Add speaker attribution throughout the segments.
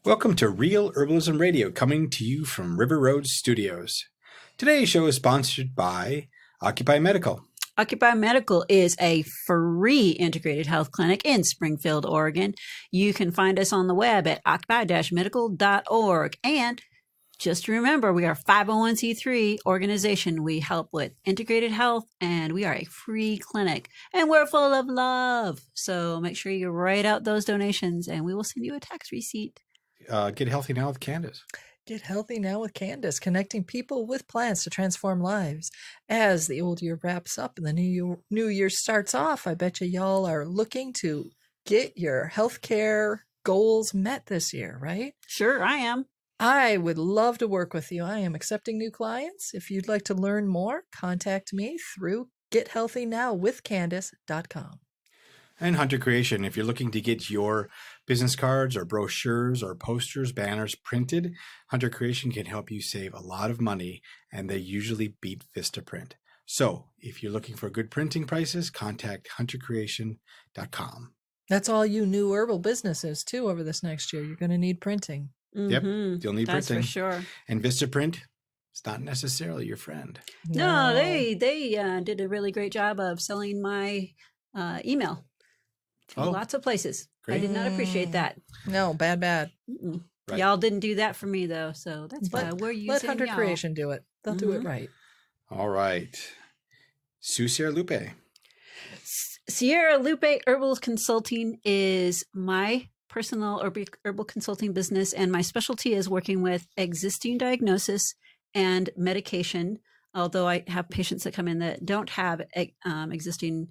Speaker 1: Welcome to Real Herbalism Radio, coming to you from River Road Studios. Today's show is sponsored by Occupy Medical.
Speaker 2: Occupy Medical is a free integrated health clinic in Springfield, Oregon. You can find us on the web at occupy-medical.org. And just remember, we are a 501c3 organization. We help with integrated health, and we are a free clinic. And we're full of love. So make sure you write out those donations, and we will send you a tax receipt.
Speaker 1: Get healthy now with Candace.
Speaker 3: Get healthy now with Candace, connecting people with plans to transform lives. As the old year wraps up and the new year starts off, I bet you y'all are looking to get your healthcare goals met this year, right?
Speaker 2: Sure, I am.
Speaker 3: I would love to work with you. I am accepting new clients. If you'd like to learn more, contact me through gethealthynowwithcandace.com.
Speaker 1: And Hunter Creation, if you're looking to get your business cards or brochures or posters, banners printed, Hunter Creation can help you save a lot of money, and they usually beat Vistaprint. So if you're looking for good printing prices, contact huntercreation.com.
Speaker 3: That's all you new herbal businesses too over this next year. You're going to need printing.
Speaker 1: Yep, you'll need
Speaker 2: That's
Speaker 1: printing.
Speaker 2: for sure.
Speaker 1: And Vistaprint, it's not necessarily your friend.
Speaker 2: No, they did a really great job of selling my email. Lots of places.
Speaker 1: Great.
Speaker 2: I did not appreciate that.
Speaker 3: No, bad.
Speaker 1: Right.
Speaker 2: Y'all didn't do that for me, though, so that's why we're using
Speaker 3: Let Hunter
Speaker 2: y'all.
Speaker 3: Creation do it. They'll do it right.
Speaker 1: All right. Sue Sierra Lupe.
Speaker 2: Sierra Lupe Herbal Consulting is my personal herbal consulting business, and my specialty is working with existing diagnosis and medication, although I have patients that come in that don't have existing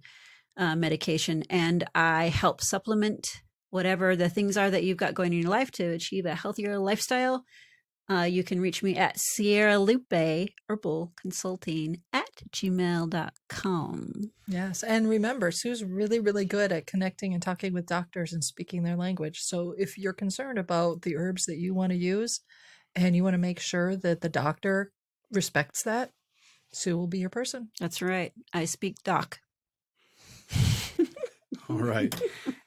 Speaker 2: medication, and I help supplement whatever the things are that you've got going in your life to achieve a healthier lifestyle. You can reach me at Sierra Lupe Herbal Consulting at gmail.com.
Speaker 3: Yes. And remember, Sue's really, really good at connecting and talking with doctors and speaking their language. So if you're concerned about the herbs that you want to use and you want to make sure that the doctor respects that, Sue will be your person.
Speaker 2: That's right. I speak doc.
Speaker 1: All right.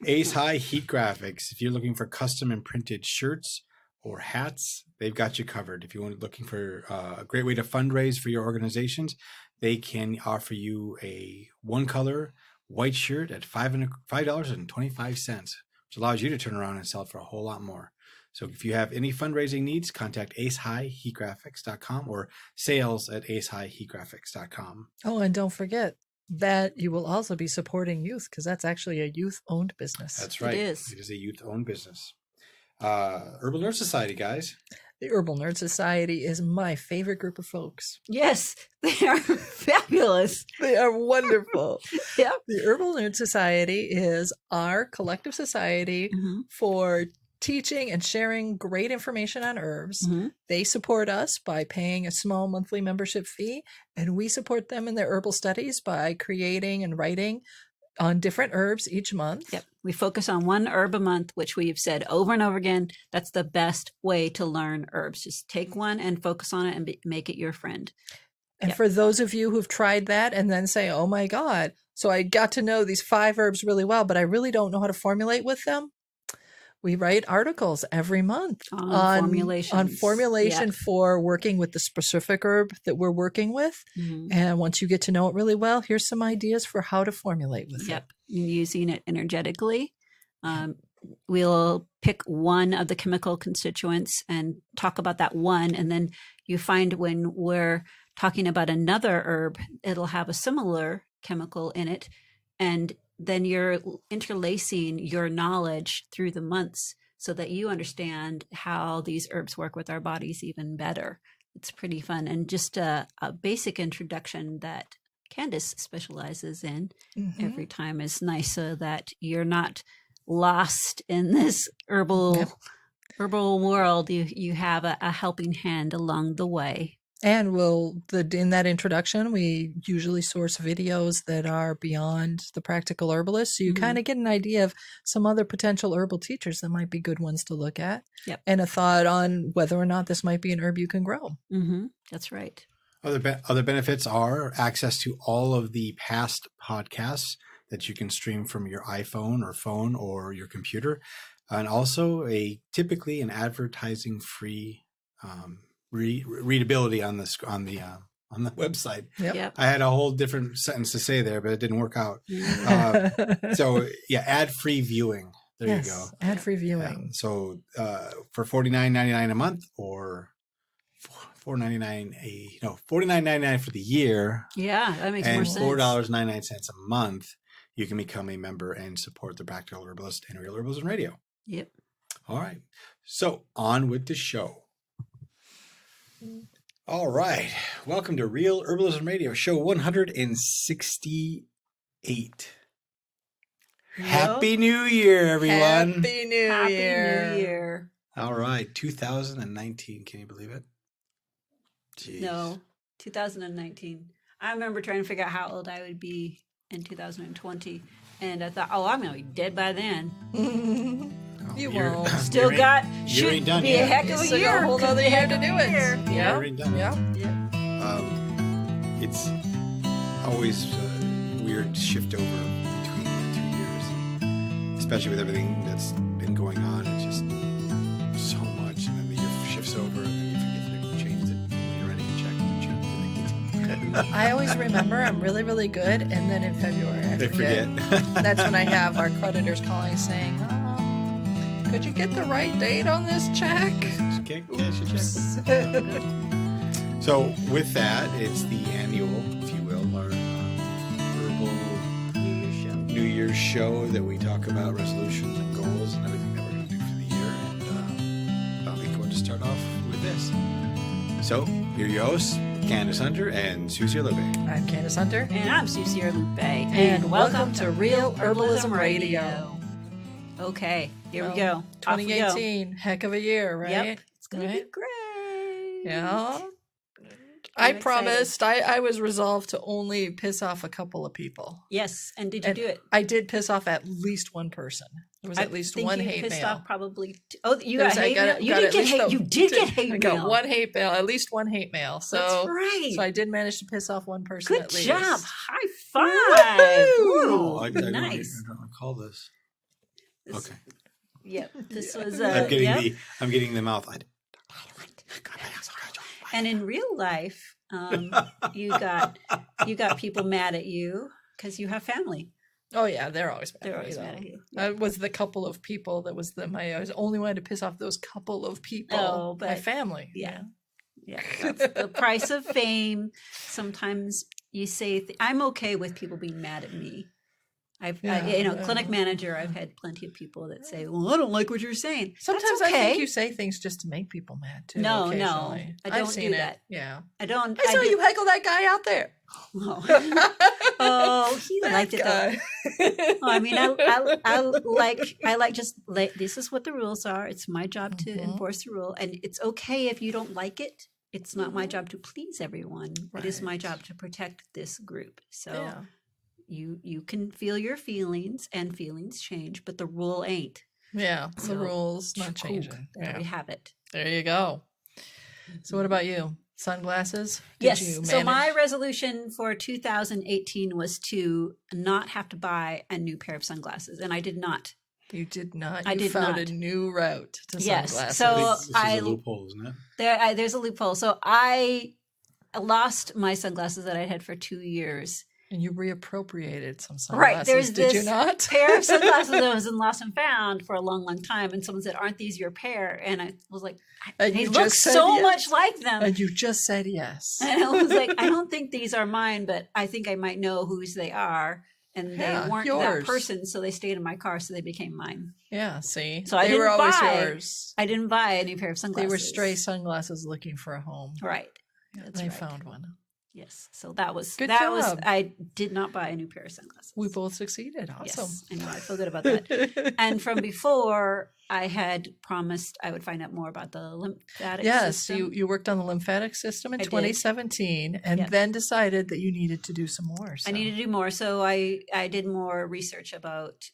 Speaker 1: Ace High Heat Graphics. If you're looking for custom and printed shirts or hats, they've got you covered. If you're looking for a great way to fundraise for your organizations, they can offer you a one-color white shirt at $5.25, which allows you to turn around and sell it for a whole lot more. So if you have any fundraising needs, contact acehighheatgraphics.com or sales@acehighheatgraphics.com.
Speaker 3: Oh, and don't forget that you will also be supporting youth, because that's actually a youth-owned business.
Speaker 1: That's right.
Speaker 2: It is.
Speaker 1: It is a youth-owned business. Herbal Nerd Society, guys.
Speaker 3: The Herbal Nerd Society is my favorite group of folks.
Speaker 2: Yes, they are fabulous.
Speaker 3: They are wonderful.
Speaker 2: Yep.
Speaker 3: The Herbal Nerd Society is our collective society for teaching and sharing great information on herbs. They support us by paying a small monthly membership fee, and we support them in their herbal studies by creating and writing on different herbs each month.
Speaker 2: Yep. We focus on one herb a month, which we've said over and over again. That's the best way to learn herbs. Just take one and focus on it and make it your friend.
Speaker 3: And for those of you who've tried that and then say, oh my God, so I got to know these 5 herbs really well, but I really don't know how to formulate with them. We write articles every month on formulation for working with the specific herb that we're working with. And once you get to know it really well, here's some ideas for how to formulate with it.
Speaker 2: Using it energetically. We'll pick one of the chemical constituents and talk about that one. And then you find when we're talking about another herb, it'll have a similar chemical in it. And then you're interlacing your knowledge through the months so that you understand how these herbs work with our bodies even better. It's pretty fun. And just a basic introduction that Candace specializes in every time is nice, so that you're not lost in this herbal world. You have a helping hand along the way.
Speaker 3: And in that introduction, we usually source videos that are beyond the practical herbalist. So you kind of get an idea of some other potential herbal teachers that might be good ones to look at. And a thought on whether or not this might be an herb you can grow.
Speaker 2: That's right.
Speaker 1: Other benefits are access to all of the past podcasts that you can stream from your iPhone or phone or your computer. and also typically an advertising free readability on the website.
Speaker 3: Yep.
Speaker 1: I had a whole different sentence to say there, but it didn't work out. So yeah, ad free viewing. There you go.
Speaker 3: Ad-free viewing.
Speaker 1: So for $49.99 a month, or $49.99 for the year.
Speaker 2: Yeah, that makes more sense.
Speaker 1: And $4.99 a month, you can become a member and support the Practical Herbalist and Real Herbalism Radio.
Speaker 2: Yep.
Speaker 1: All right. So on with the show. All right. Welcome to Real Herbalism Radio, show 168. Happy New Year, everyone.
Speaker 3: Happy New Year.
Speaker 1: All right. 2019. Can you believe it? Jeez.
Speaker 2: No, 2019. I remember trying to figure out how old I would be in 2020. And I thought, I'm going to be dead by then.
Speaker 3: You won't.
Speaker 2: Still got,
Speaker 1: you ain't done
Speaker 2: be
Speaker 1: yet.
Speaker 2: a heck of a
Speaker 3: Still
Speaker 2: year.
Speaker 3: got a whole other year to do it.
Speaker 1: Yeah. You ain't done yet.
Speaker 3: Yeah.
Speaker 1: It's always weird to shift over between the 2 years, especially with everything that's been going on. It's just so much, and then the year shifts over, and then you forget to change it when you're ready to check the date.
Speaker 3: I always remember I'm really, really good, and then in February I forget. That's when I have our creditors calling saying, could you get the right date on this check?
Speaker 1: Can't cash your check. So with that, it's the annual, if you will, our herbal New Year's show that we talk about resolutions and goals and everything that we're going to do for the year. And I think we're going to start off with this. So here are your hosts, Candace Hunter and Susie Lupe.
Speaker 3: I'm Candace Hunter.
Speaker 2: And I'm Susie Lupe.
Speaker 3: And welcome to Real Herbalism Radio.
Speaker 2: Okay, here we go.
Speaker 3: 2018, heck of a year, right?
Speaker 2: Yep, it's going to be great.
Speaker 3: Yeah.
Speaker 2: I'm
Speaker 3: I promised, I was resolved to only piss off a couple of people.
Speaker 2: Yes, and did you do it?
Speaker 3: I did piss off at least one person. There was at least one hate
Speaker 2: pissed
Speaker 3: mail.
Speaker 2: off probably. You got hate mail? You did get hate mail.
Speaker 3: I got one hate mail, at least one hate mail. So,
Speaker 2: that's right.
Speaker 3: So I did manage to piss off one person
Speaker 2: Good
Speaker 3: at least.
Speaker 2: job. High five.
Speaker 1: Oh, I
Speaker 2: Nice.
Speaker 1: don't recall this. Okay.
Speaker 2: Yep. This was.
Speaker 1: I'm getting the mouth.
Speaker 2: And in real life, you got people mad at you because you have family.
Speaker 3: Oh yeah, they're always mad.
Speaker 2: They're always mad at you.
Speaker 3: I was the couple of people that was I was only wanted to piss off those couple of people.
Speaker 2: Oh, but
Speaker 3: my family.
Speaker 2: Yeah. That's the price of fame. Sometimes you say, I'm okay with people being mad at me. Clinic manager, I've had plenty of people that say, well, I don't like what you're saying.
Speaker 3: Sometimes
Speaker 2: That's okay.
Speaker 3: I think you say things just to make people mad too.
Speaker 2: No,
Speaker 3: occasionally.
Speaker 2: I don't do that.
Speaker 3: Yeah.
Speaker 2: I don't.
Speaker 3: I saw you heckle that guy out there.
Speaker 2: Oh, he liked it though. I mean, I like this is what the rules are. It's my job to enforce the rule, and it's okay if you don't like it. It's not my job to please everyone. Right. It is my job to protect this group. So. Yeah. You can feel your feelings, and feelings change, but the rule ain't.
Speaker 3: Yeah, so, the rule's not changing.
Speaker 2: There we have it.
Speaker 3: There you go. So what about you? Sunglasses?
Speaker 2: Yes. So my resolution for 2018 was to not have to buy a new pair of sunglasses, and I did not.
Speaker 3: You did not.
Speaker 2: You
Speaker 3: found a new route to sunglasses.
Speaker 2: So
Speaker 1: this is a loophole, isn't it?
Speaker 2: There's a loophole. So I lost my sunglasses that I had for 2 years.
Speaker 3: And you reappropriated some sunglasses,
Speaker 2: right? There's
Speaker 3: did
Speaker 2: this
Speaker 3: you not?
Speaker 2: pair of sunglasses that was in Lost and Found for a long, long time, and someone said, "Aren't these your pair?" And I was like, "They look so much like them."
Speaker 3: And you just said yes.
Speaker 2: And I was like, "I don't think these are mine, but I think I might know whose they are." And they weren't that person, so they stayed in my car, so they became mine.
Speaker 3: Yeah, see,
Speaker 2: so they were always yours. I didn't buy a new pair of sunglasses.
Speaker 3: They were stray sunglasses looking for a home.
Speaker 2: Right.
Speaker 3: Yeah, they found one.
Speaker 2: Yes. So that was
Speaker 3: good job.
Speaker 2: I did not buy a new pair of sunglasses.
Speaker 3: We both succeeded. Awesome.
Speaker 2: Yes, I know. I feel good about that. And from before, I had promised I would find out more about the lymphatic system.
Speaker 3: Yes, you worked on the lymphatic system in 2017 and then decided that you needed to do some more. So.
Speaker 2: I needed to do more. So I did more research about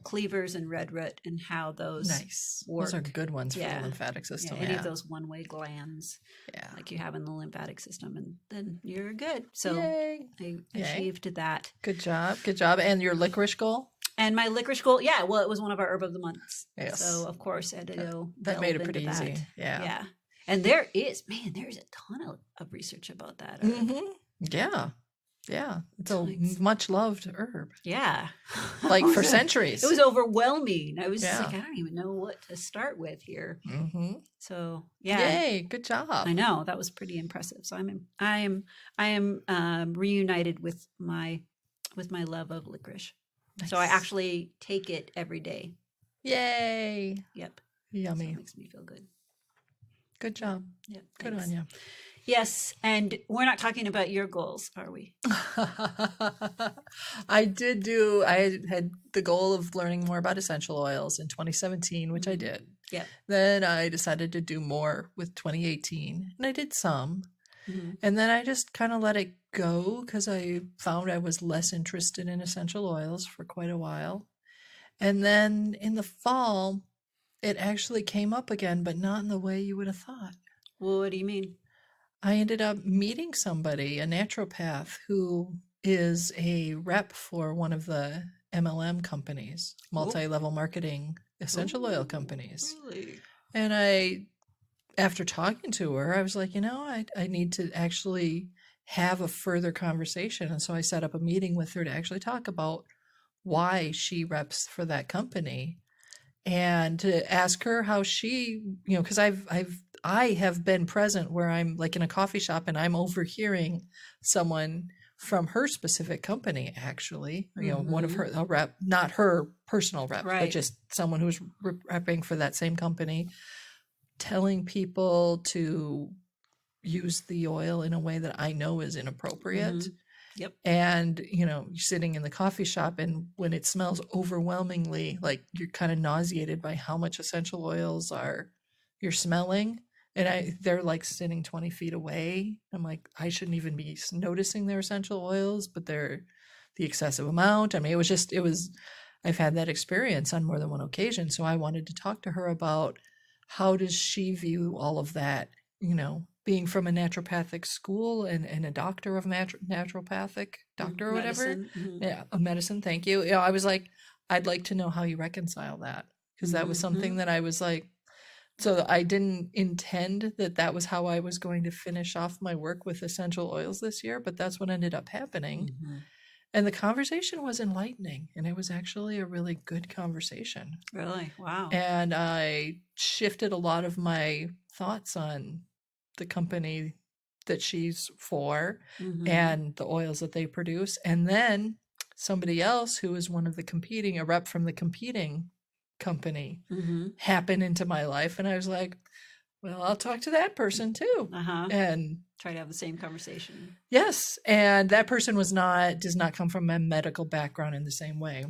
Speaker 2: cleavers and red root and how those work.
Speaker 3: Those are good ones for the lymphatic system.
Speaker 2: Any of those one-way glands like you have in the lymphatic system, and then you're good. So I achieved that.
Speaker 3: Good job. Good job. And your licorice goal?
Speaker 2: And my licorice gold, yeah, well, it was one of our herb of the months.
Speaker 3: Yes.
Speaker 2: So of course I had to go.
Speaker 3: That made it
Speaker 2: delve
Speaker 3: pretty
Speaker 2: into
Speaker 3: easy.
Speaker 2: that.
Speaker 3: Yeah.
Speaker 2: Yeah. And there's a ton of research about that.
Speaker 3: Yeah. Yeah. It's a
Speaker 2: Nice.
Speaker 3: much loved herb.
Speaker 2: Yeah.
Speaker 3: Like for centuries.
Speaker 2: It was overwhelming. I was just
Speaker 3: Yeah.
Speaker 2: like, I don't even know what to start with here.
Speaker 3: Mm-hmm.
Speaker 2: So yeah.
Speaker 3: Yay. Good job.
Speaker 2: I know that was pretty impressive. So I am reunited with my love of licorice. So I
Speaker 3: Nice.
Speaker 2: actually take it every day.
Speaker 3: Yay.
Speaker 2: Yep.
Speaker 3: Yummy.
Speaker 2: So it makes me feel good.
Speaker 3: Good job.
Speaker 2: Yep.
Speaker 3: Good
Speaker 2: thanks.
Speaker 3: on you.
Speaker 2: Yes, and we're not talking about your goals, are we?
Speaker 3: I had the goal of learning more about essential oils in 2017, which I did.
Speaker 2: Yep.
Speaker 3: Then I decided to do more with 2018, and I did some.
Speaker 2: Mhm.
Speaker 3: And then I just kind of let it go because I found I was less interested in essential oils for quite a while. And then in the fall, it actually came up again, but not in the way you would have thought.
Speaker 2: Well, what do you mean?
Speaker 3: I ended up meeting somebody, a naturopath, who is a rep for one of the MLM companies, multi-level marketing essential oil companies.
Speaker 2: Really?
Speaker 3: And after talking to her, I was like, I need to actually have a further conversation. And so I set up a meeting with her to actually talk about why she reps for that company and to ask her how she, because I have been present where I'm like in a coffee shop and I'm overhearing someone from her specific company, actually, one of her, a rep, not her personal rep, but just someone who's repping for that same company, telling people to use the oil in a way that I know is inappropriate.
Speaker 2: Mhm. Yep.
Speaker 3: And, you're sitting in the coffee shop and when it smells overwhelmingly, like you're kind of nauseated by how much essential oils you're smelling. And they're like sitting 20 feet away. I'm like, I shouldn't even be noticing their essential oils, but they're the excessive amount. I mean, I've had that experience on more than one occasion. So I wanted to talk to her about how does she view all of that, being from a naturopathic school and a doctor of naturopathic doctor or whatever.
Speaker 2: Mm-hmm.
Speaker 3: Yeah, of medicine. Thank you. I was like, I'd like to know how you reconcile that, because that was something that I was like, so I didn't intend that was how I was going to finish off my work with essential oils this year, but that's what ended up happening.
Speaker 2: Mm-hmm.
Speaker 3: And the conversation was enlightening, and it was actually a really good conversation.
Speaker 2: Really? Wow.
Speaker 3: And I shifted a lot of my thoughts on the company that she's for and the oils that they produce. And then somebody else who is a rep from the competing company happened into my life. And I was like, well, I'll talk to that person too. And
Speaker 2: try to have the same conversation.
Speaker 3: Yes. And that person does not come from a medical background in the same way.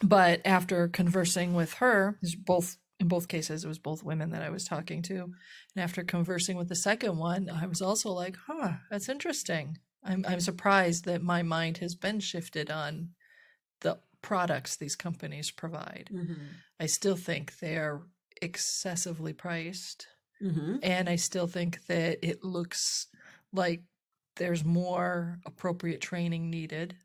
Speaker 3: But after conversing with her, in both cases, it was both women that I was talking to. And after conversing with the second one, I was also like, that's interesting. I'm surprised that my mind has been shifted on the products these companies provide. I still think they're excessively priced. And I still think that it looks like there's more appropriate training needed.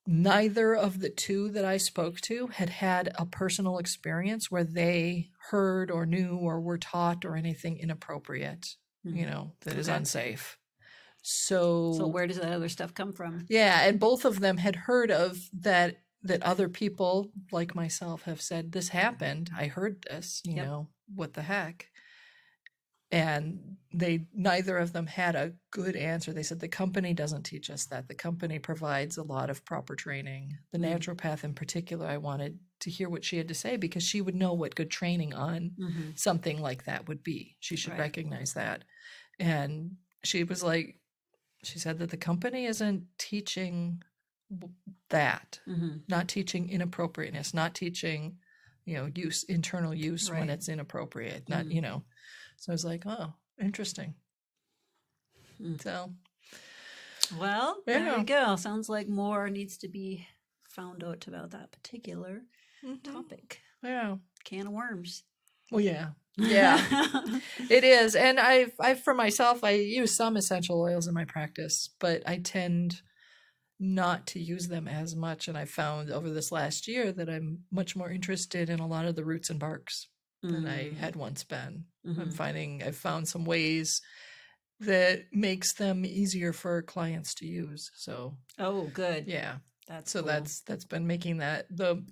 Speaker 3: Neither of the two that I spoke to had a personal experience where they heard or knew or were taught or anything inappropriate, that is unsafe. So
Speaker 2: where does that other stuff come from?
Speaker 3: Yeah, and both of them had heard of that other people like myself have said, this happened. I heard this, what the heck? And neither of them had a good answer. They said, the company doesn't teach us that. The company provides a lot of proper training. The naturopath in particular, I wanted to hear what she had to say because she would know what good training on something like that would be. She should recognize that. And she was like, she said that the company isn't teaching that, not teaching inappropriateness, not teaching, internal use when it's inappropriate, not, So I was like, oh, interesting. So.
Speaker 2: Well, there you go. Sounds like more needs to be found out about that particular topic.
Speaker 3: Yeah.
Speaker 2: Can of worms.
Speaker 3: Well, yeah. Yeah, it is. And I for myself, I use some essential oils in my practice, but I tend not to use them as much. And I found over this last year that I'm much more interested in a lot of the roots and barks than I had once been. I've found some ways that makes them easier for clients to use. So,
Speaker 2: Oh, good.
Speaker 3: yeah.
Speaker 2: That's
Speaker 3: So
Speaker 2: cool.
Speaker 3: that's been making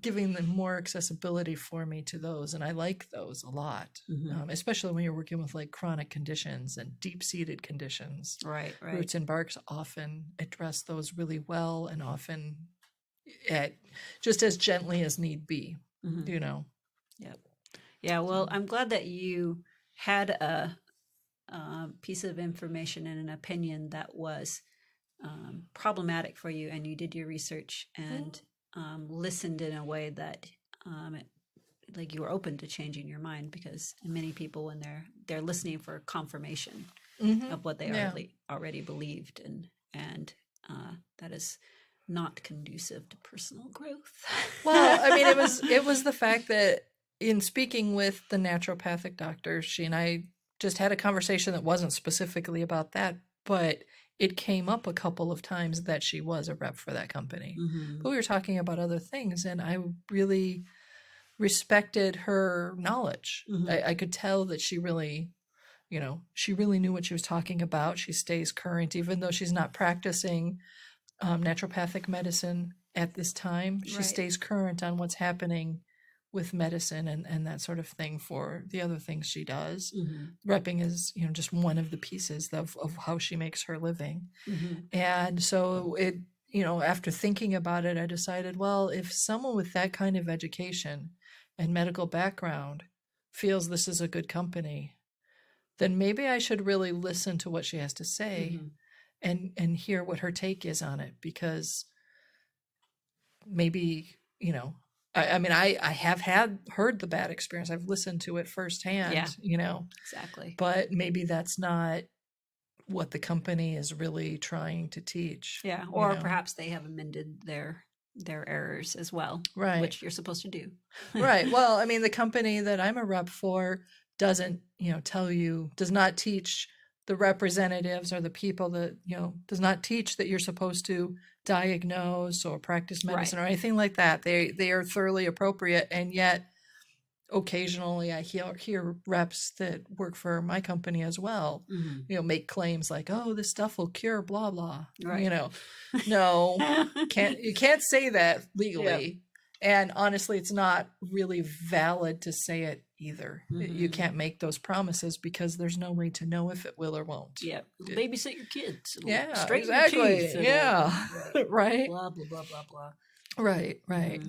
Speaker 3: giving them more accessibility for me to those. And I like those a lot, especially when you're working with like chronic conditions and deep-seated conditions.
Speaker 2: Right.
Speaker 3: Roots and barks often address those really well, and often just as gently as need be, you know.
Speaker 2: Yep. Yeah. Well, I'm glad that you had a piece of information and an opinion that was problematic for you, and you did your research and listened in a way that like you were open to changing your mind, because many people, when they're listening for confirmation of what they already believed, and that is not conducive to personal growth.
Speaker 3: Well, I mean, it was the fact that in speaking with the naturopathic doctor, she and I just had a conversation that wasn't specifically about that, but it came up a couple of times that she was a rep for that company. But we were talking about other things, and I really respected her knowledge. I could tell that she really, she really knew what she was talking about. She stays current, even though she's not practicing naturopathic medicine at this time. She stays current on what's happening with medicine and that sort of thing for the other things she does. Repping is, just one of the pieces of how she makes her living. And so it, after thinking about it, I decided, well, if someone with that kind of education and medical background feels this is a good company, then maybe I should really listen to what she has to say and hear what her take is on it, because maybe, I mean, I have heard the bad experience. I've listened to it firsthand,
Speaker 2: Exactly.
Speaker 3: But maybe that's not what the company is really trying to teach.
Speaker 2: Yeah. Or perhaps they have amended their errors as well.
Speaker 3: Right.
Speaker 2: Which you're supposed to do.
Speaker 3: Right. Well, I mean, the company that I'm a rep for doesn't, does not teach the representatives or the people that, does not teach that you're supposed to diagnose or practice medicine or anything like that. They are thoroughly appropriate. And yet occasionally I hear reps that work for my company as well, make claims like, oh, this stuff will cure blah, blah, no, you can't say that legally. Yep. And honestly, it's not really valid to say it either. You can't make those promises because there's no way to know if it will or won't.
Speaker 2: Yeah. Babysit your kids.
Speaker 3: Straighten exactly. Your teeth. Right.
Speaker 2: Blah, blah, blah, blah, blah.
Speaker 3: Right.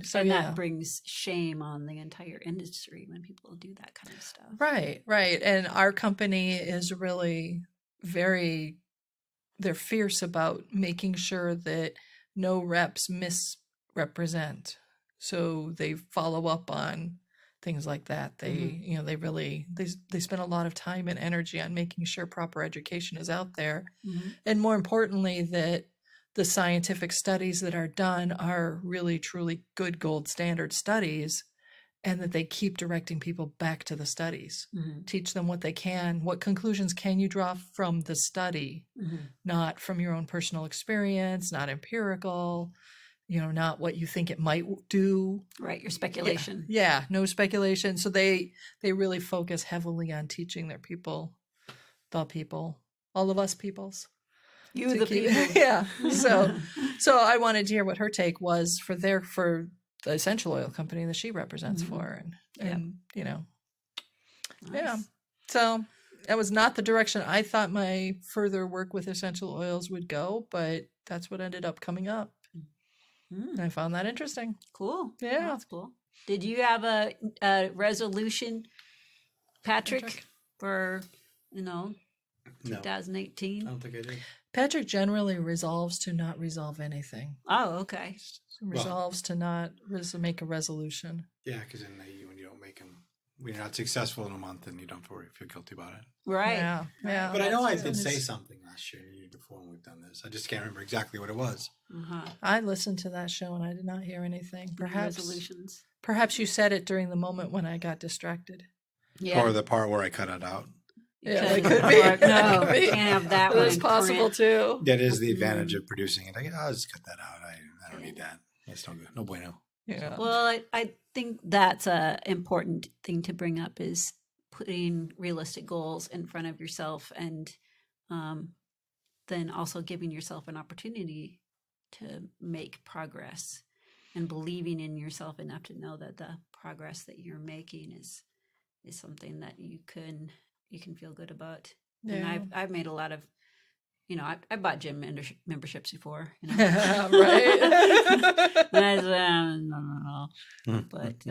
Speaker 3: So
Speaker 2: and that brings shame on the entire industry when people do that kind of stuff. Right.
Speaker 3: And our company is really they're fierce about making sure that no reps misrepresent. So they follow up on things like that. They, they really, they spend a lot of time and energy on making sure proper education is out there. And more importantly, that the scientific studies that are done are really, truly good gold standard studies, and that they keep directing people back to the studies, teach them what they can, what conclusions can you draw from the study, not from your own personal experience, not empirical, not what you think it might do.
Speaker 2: Right, your speculation.
Speaker 3: Yeah, no speculation. So they really focus heavily on teaching their people, all of us peoples.
Speaker 2: You the people.
Speaker 3: Yeah. So I wanted to hear what her take was for the essential oil company that she represents for. And nice. Yeah. So that was not the direction I thought my further work with essential oils would go, but that's what ended up coming up. And I found that interesting.
Speaker 2: Cool.
Speaker 3: Yeah.
Speaker 2: That's cool. Did you have a resolution, Patrick, for, 2018?
Speaker 1: No, I don't think I did.
Speaker 3: Patrick generally resolves to not resolve anything.
Speaker 2: Oh, okay.
Speaker 3: Resolves to not make a resolution.
Speaker 1: Yeah, because then when you don't make them, when you're not successful in a month, then you don't feel guilty about it.
Speaker 2: Right.
Speaker 3: Yeah.
Speaker 1: But I know I did say something last year before when we've done this. I just can't remember exactly what it was.
Speaker 3: I listened to that show and I did not hear anything.
Speaker 2: Resolutions.
Speaker 3: Perhaps you said it during the moment when I got distracted.
Speaker 2: Yeah.
Speaker 1: Or the part where I cut it out.
Speaker 3: Yeah, it
Speaker 2: couldn't
Speaker 3: could be.
Speaker 2: work. No,
Speaker 3: It could be.
Speaker 2: can't have that one.
Speaker 3: That's
Speaker 2: in
Speaker 3: possible
Speaker 2: print.
Speaker 3: too.
Speaker 1: That is the advantage of producing it. I'll just cut that out. I don't need that. That's no good. No bueno.
Speaker 3: Yeah.
Speaker 2: Well, I think that's a important thing to bring up is putting realistic goals in front of yourself, and then also giving yourself an opportunity to make progress, and believing in yourself enough to know that the progress that you're making is something that you can feel good about.
Speaker 3: Yeah.
Speaker 2: And I've made a lot of, I bought gym memberships before,
Speaker 3: Right.
Speaker 2: and I said, no. But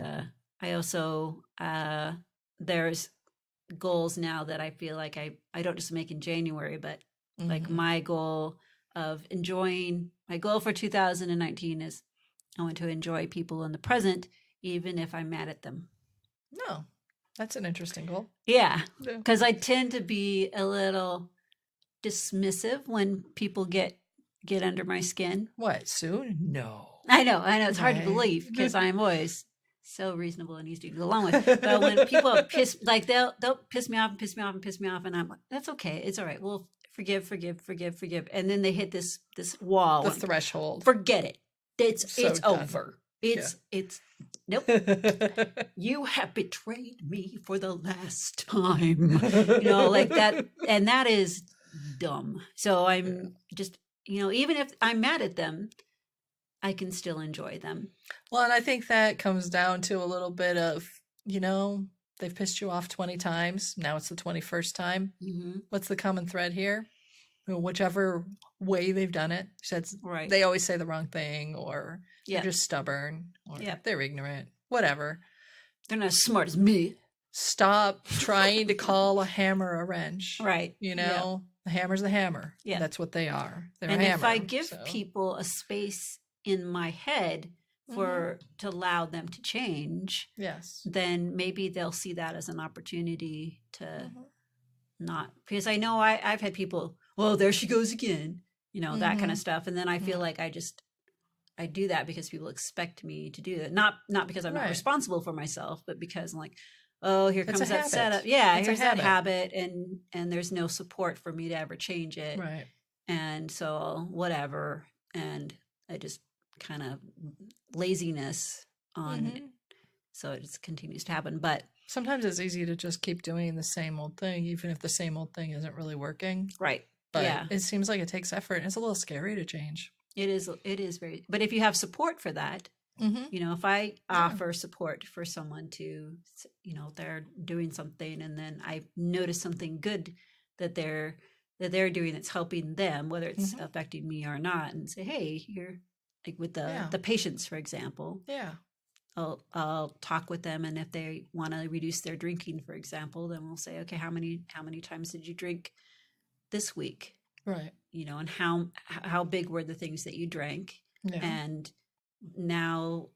Speaker 2: I also there's goals now that I feel like I don't just make in January, but like my goal for 2019 is I want to enjoy people in the present, even if I'm mad at them.
Speaker 3: No, that's an interesting goal.
Speaker 2: Yeah,
Speaker 3: Yeah.
Speaker 2: because I tend to be a little dismissive when people get under my skin.
Speaker 3: What, soon? No.
Speaker 2: I know. It's hard to
Speaker 3: Right.
Speaker 2: believe because I'm always so reasonable and easy to go along with. But when people they'll piss me off, and I'm like, that's okay. It's all right. We'll forgive. And then they hit this wall.
Speaker 3: The threshold.
Speaker 2: Forget it. It's
Speaker 3: So done.
Speaker 2: over. It's nope. You have betrayed me for the last time. Like that. And that is dumb. So I'm just, even if I'm mad at them, I can still enjoy them.
Speaker 3: Well, and I think that comes down to a little bit of, they've pissed you off 20 times. Now it's the 21st time.
Speaker 2: Mm-hmm.
Speaker 3: What's the common thread here? Whichever way they've done it.
Speaker 2: Right.
Speaker 3: They always say the wrong thing, or
Speaker 2: Yeah.
Speaker 3: they're just stubborn, or
Speaker 2: Yeah.
Speaker 3: they're ignorant, whatever.
Speaker 2: They're not as smart as me.
Speaker 3: Stop trying to call a hammer a wrench.
Speaker 2: Right.
Speaker 3: The hammer's the hammer.
Speaker 2: Yeah.
Speaker 3: That's what they are. They're
Speaker 2: And
Speaker 3: a hammer.
Speaker 2: if I give
Speaker 3: so.
Speaker 2: people a space in my head to allow them to change,
Speaker 3: Yes.
Speaker 2: then maybe they'll see that as an opportunity to not, because I know I've had people, well, there she goes again, that kind of stuff. And then I feel like I do that because people expect me to do that. Not because I'm not
Speaker 3: Right.
Speaker 2: responsible for myself, but because I'm like, oh, here
Speaker 3: It's
Speaker 2: comes
Speaker 3: a
Speaker 2: that
Speaker 3: habit.
Speaker 2: setup. Yeah,
Speaker 3: It's a
Speaker 2: here's that
Speaker 3: habit.
Speaker 2: habit. And there's no support for me to ever change it.
Speaker 3: Right.
Speaker 2: And so whatever. And I just kind of laziness on it. So it just continues to happen. But
Speaker 3: Sometimes it's easy to just keep doing the same old thing, even if the same old thing isn't really working.
Speaker 2: right.
Speaker 3: But
Speaker 2: yeah,
Speaker 3: it seems like it takes effort, and it's a little scary to change.
Speaker 2: it is very, but if you have support for that, if I offer support for someone to, they're doing something and then I notice something good that they're doing that's helping them, whether it's affecting me or not, and say, hey, you're like with the patients, for example,
Speaker 3: Yeah.
Speaker 2: I'll talk with them, and if they want to reduce their drinking, for example, then we'll say, okay, how many times did you drink this week?
Speaker 3: Right.
Speaker 2: And how big were the things that you drank?
Speaker 3: Yeah.
Speaker 2: And now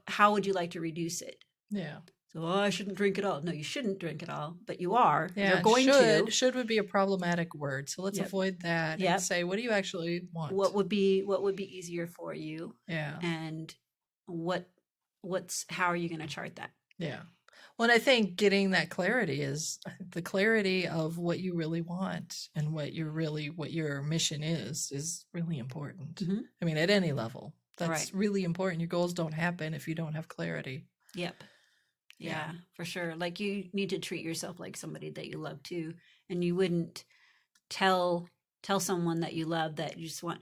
Speaker 2: how would you like to reduce it?
Speaker 3: Yeah.
Speaker 2: So, I shouldn't drink at all. No, you shouldn't drink at all, but you are.
Speaker 3: Yeah.
Speaker 2: You're going to.
Speaker 3: Should would be a problematic word. So let's avoid that
Speaker 2: Yep.
Speaker 3: and say, what do you actually want?
Speaker 2: What would be easier for you?
Speaker 3: Yeah.
Speaker 2: And how are you going to chart that?
Speaker 3: Yeah. Well, and I think getting that clarity is the clarity of what you really want and what your mission is really important. I mean, at any level, that's really important. Your goals don't happen if you don't have clarity.
Speaker 2: Yep. Yeah, for sure. Like, you need to treat yourself like somebody that you love too. And you wouldn't tell someone that you love that you just want,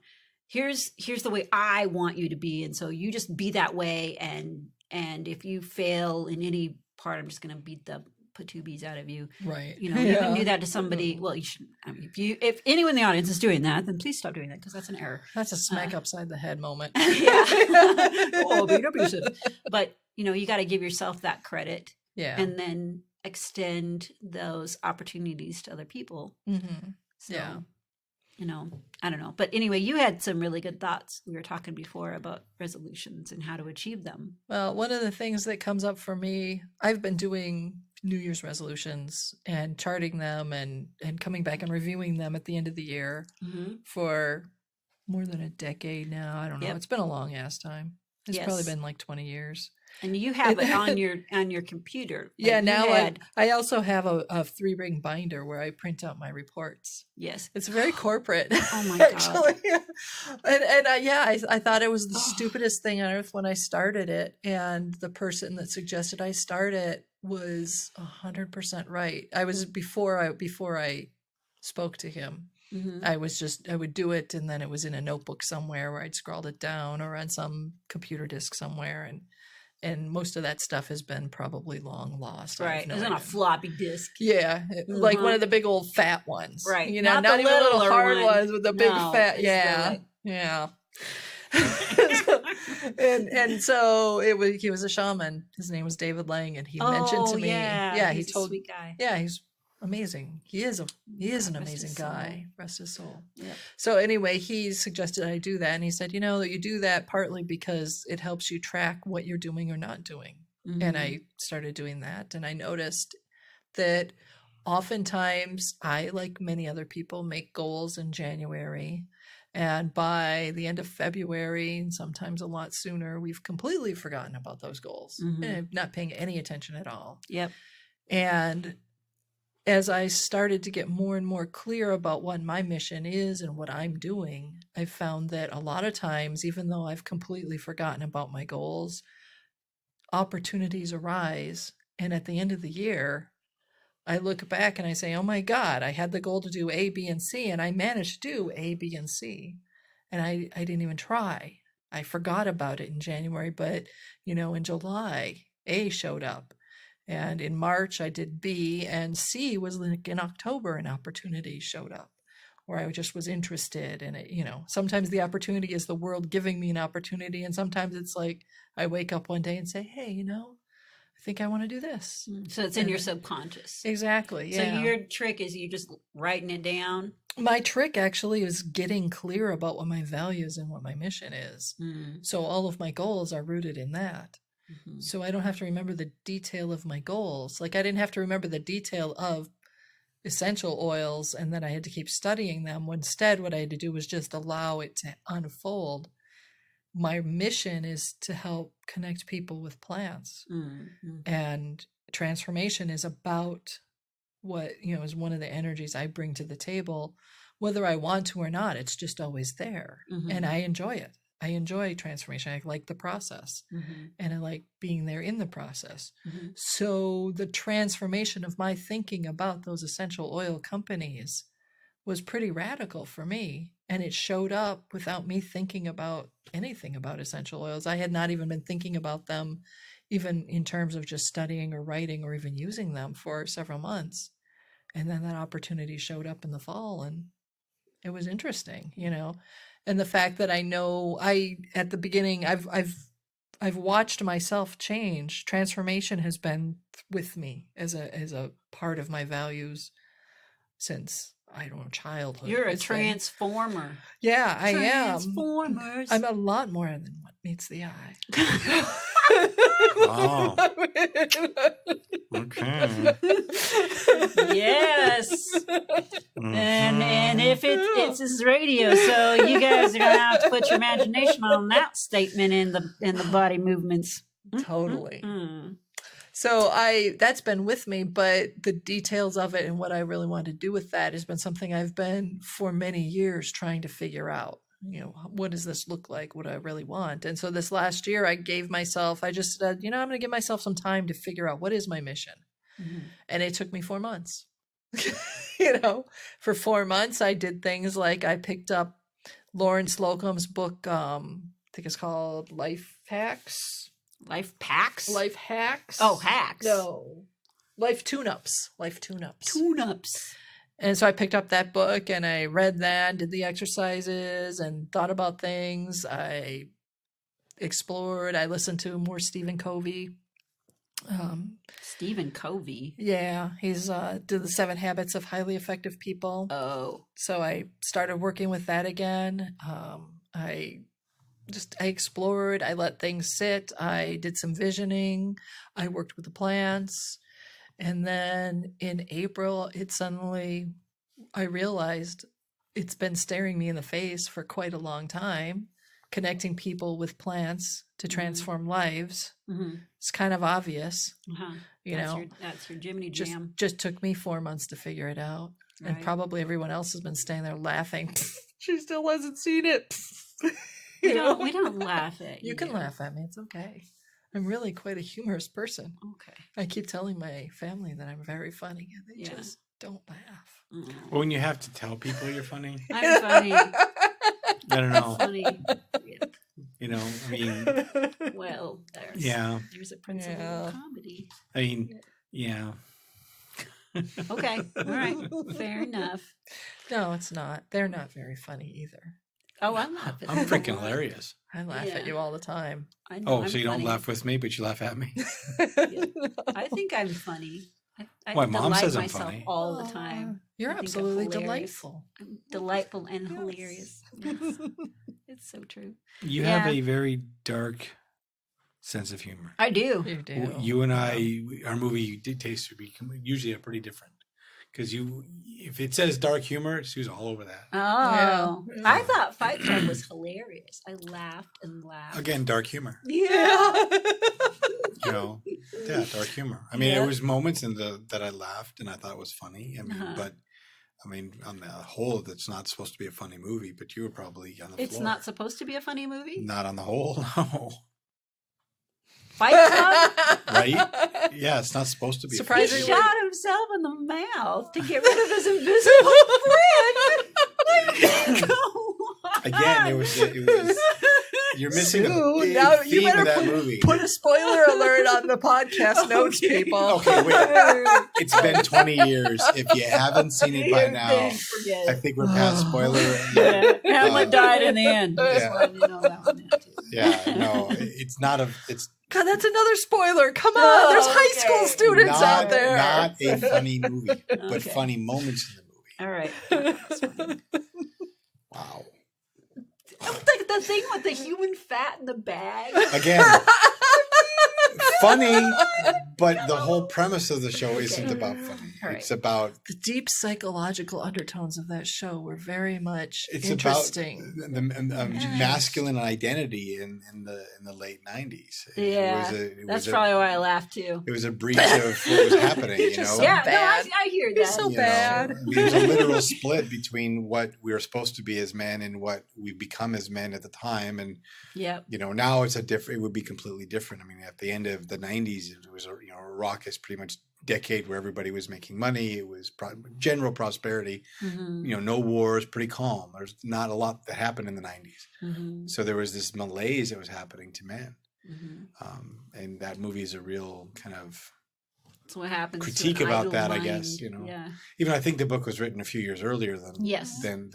Speaker 2: here's the way I want you to be. And so you just be that way. And if you fail in any part, I'm just going to beat the patoobies out of you.
Speaker 3: Right.
Speaker 2: You can do that to somebody. Well, you shouldn't. I mean, if anyone in the audience is doing that, then please stop doing that, because that's an error.
Speaker 3: That's a smack upside the head moment.
Speaker 2: Yeah. Oh, being abusive. But, you got to give yourself that credit.
Speaker 3: Yeah.
Speaker 2: And then extend those opportunities to other people. So, I don't know. But anyway, you had some really good thoughts. We were talking before about resolutions and how to achieve them.
Speaker 3: Well, one of the things that comes up for me, I've been doing New Year's resolutions and charting them and coming back and reviewing them at the end of the year for more than a decade now. I don't know.
Speaker 2: Yep.
Speaker 3: It's been a long ass time. It's
Speaker 2: Yes.
Speaker 3: probably been like 20 years.
Speaker 2: And you have it on your computer.
Speaker 3: Yeah,
Speaker 2: Like,
Speaker 3: now I also have a 3-ring binder where I print out my reports.
Speaker 2: Yes.
Speaker 3: It's very corporate.
Speaker 2: Oh my God.
Speaker 3: Actually. I thought it was the stupidest thing on earth when I started it. And the person that suggested I start it was 100% right. I was before I spoke to him.
Speaker 2: Mm-hmm.
Speaker 3: I would do it, and then it was in a notebook somewhere where I'd scrawled it down, or on some computer disk somewhere, and most of that stuff has been probably long lost.
Speaker 2: Right. It's on a floppy disk.
Speaker 3: Yeah. Like one of the big old fat ones.
Speaker 2: Right.
Speaker 3: You know, not even the little hard ones with the big fat. Yeah.
Speaker 2: Yeah.
Speaker 3: and so he was a shaman. His name was David Lang, and he mentioned to me.
Speaker 2: Yeah,
Speaker 3: he's
Speaker 2: a sweet guy.
Speaker 3: Yeah, he's amazing. He is an amazing guy. Rest his soul.
Speaker 2: Yeah.
Speaker 3: So anyway, he suggested I do that, and he said, you do that partly because it helps you track what you're doing or not doing. Mm-hmm. And I started doing that, and I noticed that oftentimes I, like many other people, make goals in January, and by the end of February, and sometimes a lot sooner, we've completely forgotten about those goals, and not paying any attention at all.
Speaker 2: Yep.
Speaker 3: And as I started to get more and more clear about what my mission is and what I'm doing, I found that a lot of times, even though I've completely forgotten about my goals, opportunities arise. And at the end of the year, I look back and I say, oh my God, I had the goal to do A, B, and C, and I managed to do A, B, and C. And I didn't even try. I forgot about it in January, but, in July, A showed up. And in March, I did B, and C was like in October, an opportunity showed up where I just was interested in it. Sometimes the opportunity is the world giving me an opportunity. And sometimes it's like I wake up one day and say, hey, I think I want to do this.
Speaker 2: So it's in your subconscious.
Speaker 3: Exactly. Yeah.
Speaker 2: So your trick is you just writing it down?
Speaker 3: My trick actually is getting clear about what my values and what my mission is. So all of my goals are rooted in that. So I don't have to remember the detail of my goals. Like I didn't have to remember the detail of essential oils and then I had to keep studying them. Instead, what I had to do was just allow it to unfold. My mission is to help connect people with plants. And transformation is about what, is one of the energies I bring to the table, whether I want to or not. It's just always there. And I enjoy it. I enjoy transformation. I like the process and I like being there in the process. So the transformation of my thinking about those essential oil companies was pretty radical for me. And it showed up without me thinking about anything about essential oils. I had not even been thinking about them, even in terms of just studying or writing or even using them for several months. And then that opportunity showed up in the fall and it was interesting, And the fact that I know at the beginning, I've watched myself change. Transformation has been with me as a part of my values since, I don't know, childhood.
Speaker 2: You're a transformer.
Speaker 3: Yeah, I am.
Speaker 2: Transformers.
Speaker 3: I'm a lot more than what meets the eye.
Speaker 1: Wow. Okay.
Speaker 2: Yes. And if it's this radio, so you guys are gonna have to put your imagination on that statement in the body movements.
Speaker 3: Totally. So that's been with me, but the details of it and what I really want to do with that has been something I've been for many years trying to figure out. What does this look like? What do I really want? And so this last year I just said, I'm going to give myself some time to figure out what is my mission. And it took me 4 months. For 4 months, I did things like I picked up Lawrence Slocum's book. I think it's called Life Hacks.
Speaker 2: Life Packs?
Speaker 3: Life Hacks.
Speaker 2: Oh, hacks.
Speaker 3: No. Life Tune-Ups. Life Tune-Ups.
Speaker 2: Tune-Ups.
Speaker 3: And so I picked up that book and I read that, did the exercises and thought about things. I explored. I listened to more Stephen Covey.
Speaker 2: Stephen Covey?
Speaker 3: Yeah. He's did the 7 Habits of Highly Effective People.
Speaker 2: Oh.
Speaker 3: So I started working with that again. I explored. I let things sit. I did some visioning. I worked with the plants. And then in April, I realized it's been staring me in the face for quite a long time. connecting people with plants to transform lives.
Speaker 2: Mm-hmm.
Speaker 3: It's kind of obvious.
Speaker 2: Uh-huh.
Speaker 3: You know,
Speaker 2: that's your Jiminy Jam.
Speaker 3: Just took me 4 months to figure it out.
Speaker 2: Right.
Speaker 3: And probably everyone else has been staying there laughing. She still hasn't seen it.
Speaker 2: We don't laugh at you.
Speaker 3: You can laugh at me. It's okay. I'm really quite a humorous person.
Speaker 2: Okay.
Speaker 3: I keep telling my family that I'm very funny, and they just don't laugh.
Speaker 1: Well, when you have to tell people you're funny,
Speaker 2: I'm funny.
Speaker 1: I don't know.
Speaker 2: Funny.
Speaker 1: You know, I mean,
Speaker 2: Well, there's a principle of comedy.
Speaker 1: I mean, yeah.
Speaker 2: Okay. All right. Fair enough.
Speaker 3: No, it's not. They're not very funny either.
Speaker 2: Oh, I'm laughing.
Speaker 1: I'm freaking hilarious.
Speaker 3: I laugh at you all the time.
Speaker 2: I know
Speaker 1: so you don't laugh with me, but you laugh at me?
Speaker 2: I think I'm funny. I
Speaker 1: My mom says I'm
Speaker 2: myself
Speaker 1: funny.
Speaker 2: all the time.
Speaker 3: You're
Speaker 2: I think I'm
Speaker 3: absolutely
Speaker 2: hilarious.
Speaker 3: delightful.
Speaker 2: I'm delightful and hilarious. Yes. It's so true.
Speaker 1: You have a very dark sense of humor.
Speaker 2: I do.
Speaker 3: You do.
Speaker 1: You and I, our movie tastes would be usually are pretty different. Because if it says dark humor, Sue's all over that.
Speaker 2: Oh,
Speaker 3: Yeah.
Speaker 2: I thought Fight Club was hilarious. I laughed and laughed.
Speaker 1: Again, dark humor.
Speaker 2: Yeah.
Speaker 1: You know, dark humor. I mean, there was moments that I laughed and I thought it was funny. I mean, but I mean, on the whole, that's not supposed to be a funny movie. But you were probably on the floor.
Speaker 2: It's not supposed to be a funny movie?
Speaker 1: Not on the whole, no.
Speaker 2: Fight Club?
Speaker 1: Right? Yeah, it's not supposed to be.
Speaker 3: Surprisingly,
Speaker 2: He shot himself in the mouth to get rid of his invisible friend. Come on.
Speaker 1: Again, it was. You're missing a
Speaker 3: Sue,
Speaker 1: big
Speaker 3: now you
Speaker 1: theme
Speaker 3: better
Speaker 1: of that movie.
Speaker 3: put a spoiler alert on the podcast notes, people.
Speaker 1: Okay, wait. It's been 20 years. If you haven't seen it by now, I think we're past spoiler.
Speaker 2: Hamlet died in the end.
Speaker 1: Yeah, no, it's not a. It's
Speaker 3: God, that's another spoiler. Come on, there's high school students out there.
Speaker 1: Not a funny movie, but funny moments in the movie.
Speaker 2: All right. That's funny.
Speaker 1: Wow.
Speaker 2: Like the thing with the human fat in the bag.
Speaker 1: Again, funny, but the whole premise of the show isn't about funny.
Speaker 2: Right.
Speaker 1: It's about
Speaker 3: The deep psychological undertones of that show were very much
Speaker 1: it's
Speaker 3: interesting.
Speaker 1: about the masculine identity in the late 90s.
Speaker 2: Yeah,
Speaker 1: it
Speaker 2: that's
Speaker 1: was
Speaker 2: probably why I laughed too.
Speaker 1: It was a breach of what was happening. You know,
Speaker 3: so
Speaker 2: Yeah,
Speaker 3: bad.
Speaker 2: no, I hear
Speaker 3: You're
Speaker 2: that.
Speaker 3: so
Speaker 1: You
Speaker 3: bad.
Speaker 1: know, there's a literal split between what we were supposed to be as men and what we become as men at the time, and
Speaker 2: Yep.
Speaker 1: you know now it's it would be completely different. I mean, at the end of the 90s, it was a raucous, pretty much decade where everybody was making money. It was general prosperity.
Speaker 2: Mm-hmm.
Speaker 1: You know, no wars, pretty calm. There's not a lot that happened in the 90s.
Speaker 2: Mm-hmm.
Speaker 1: So there was this malaise that was happening to men.
Speaker 2: Mm-hmm.
Speaker 1: And that movie is a real kind of
Speaker 2: That's what happens.
Speaker 1: critique
Speaker 2: to an
Speaker 1: about
Speaker 2: idle
Speaker 1: that,
Speaker 2: mind.
Speaker 1: I guess, you know.
Speaker 2: Yeah.
Speaker 1: Even I think the book was written a few years earlier than
Speaker 2: Yes.
Speaker 1: than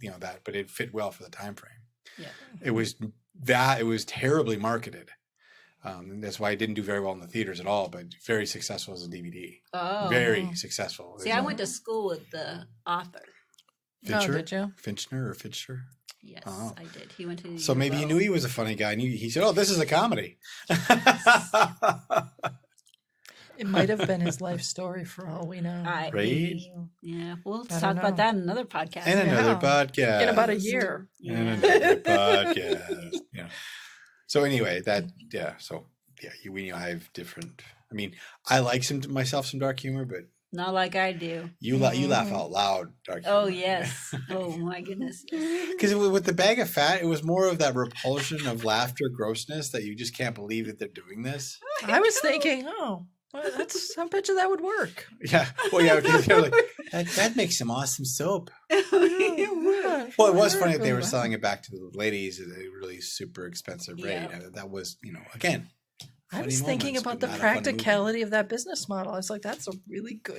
Speaker 1: you know that, but it fit well for the time frame.
Speaker 2: Yeah.
Speaker 1: It was terribly marketed. And that's why it didn't do very well in the theaters at all, but very successful as a DVD.
Speaker 2: Oh.
Speaker 1: Very successful.
Speaker 2: See, I went to school with the author.
Speaker 1: Fincher?
Speaker 3: Oh, did you?
Speaker 1: Fincher or Fincher?
Speaker 2: Yes,
Speaker 1: Oh.
Speaker 2: I did. He went to.
Speaker 1: So maybe you knew he was a funny guy. And he said, "Oh, this is a comedy."
Speaker 3: It might have been his life story for all we know.
Speaker 1: Right?
Speaker 2: Yeah, we'll
Speaker 3: I
Speaker 2: talk
Speaker 3: don't
Speaker 2: about
Speaker 3: know.
Speaker 2: that in another podcast.
Speaker 1: And another podcast.
Speaker 3: In about a year.
Speaker 1: And
Speaker 2: Yeah.
Speaker 1: another podcast. Yeah. So anyway, you I have different. I mean, I like myself some dark humor, but
Speaker 2: Not like I do.
Speaker 1: you laugh out loud, dark humor.
Speaker 2: Oh yes. Oh my goodness.
Speaker 1: Because with the bag of fat, it was more of that repulsion of laughter, grossness that you just can't believe that they're doing this.
Speaker 3: I was thinking, well, I bet you that would work.
Speaker 1: Yeah. Well, yeah. Because they're like, that makes some awesome soap. Well, it was funny that they were selling it back to the ladies at a really super expensive rate.
Speaker 2: Yeah.
Speaker 1: That was, again.
Speaker 3: I was thinking
Speaker 1: moments,
Speaker 3: about
Speaker 1: but
Speaker 3: the
Speaker 1: not a fun movie.
Speaker 3: practicality of that business model. I was like, that's